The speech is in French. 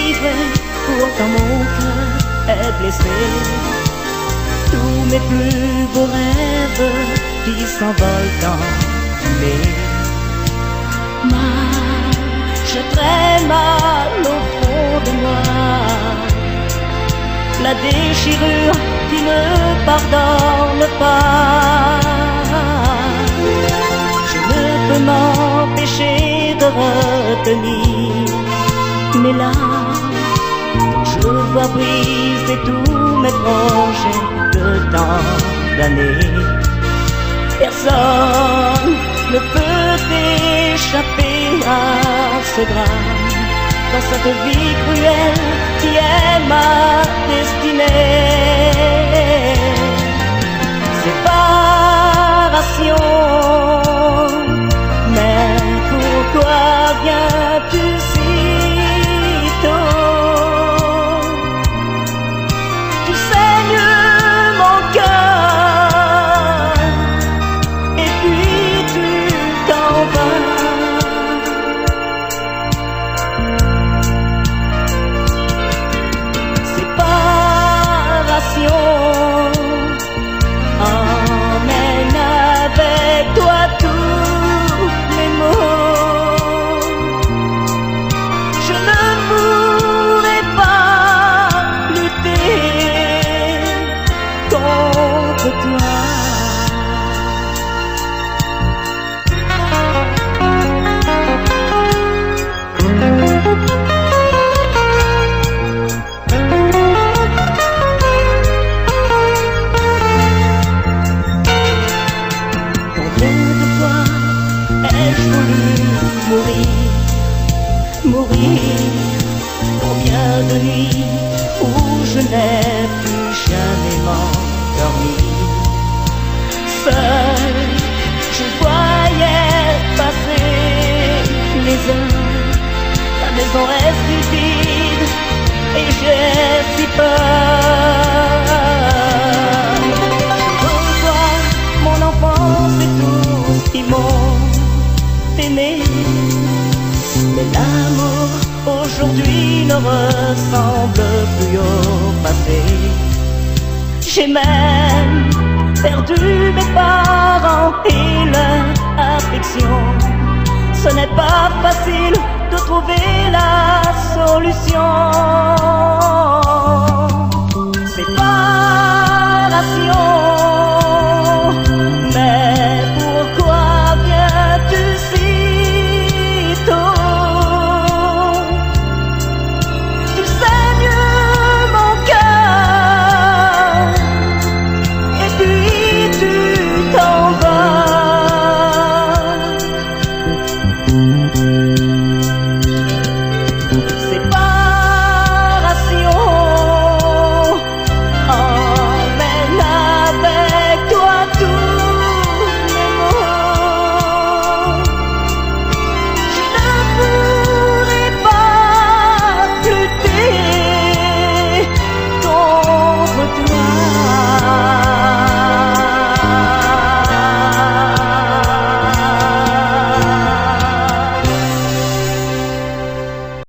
vivre, pourtant mon cœur est blessé. Tous mes plus beaux rêves qui s'envolent dans les mal, je traîne mal au fond de moi. La déchirure qui ne pardonne pas. Je ne peux m'empêcher de retenir mes larmes. Je vois briser tous mes projets de tant d'années. Personne ne peut échapper à ce drame, dans cette vie cruelle qui est ma destinée. Séparation, mais pourquoi viens-tu si tôt? Tu saignes mon cœur et puis tu t'en vas. Emmène avec toi tous mes mots. Je ne pourrai pas lutter contre toi. Mourir, combien de nuits où je n'ai plus jamais m'endormir. Seul, je voyais passer les heures, la maison reste vide et j'ai si peur. Je revois mon enfance et tous qui m'ont aimé. Mais l'amour aujourd'hui ne ressemble plus au passé. J'ai même perdu mes parents et leur affection. Ce n'est pas facile de trouver la solution.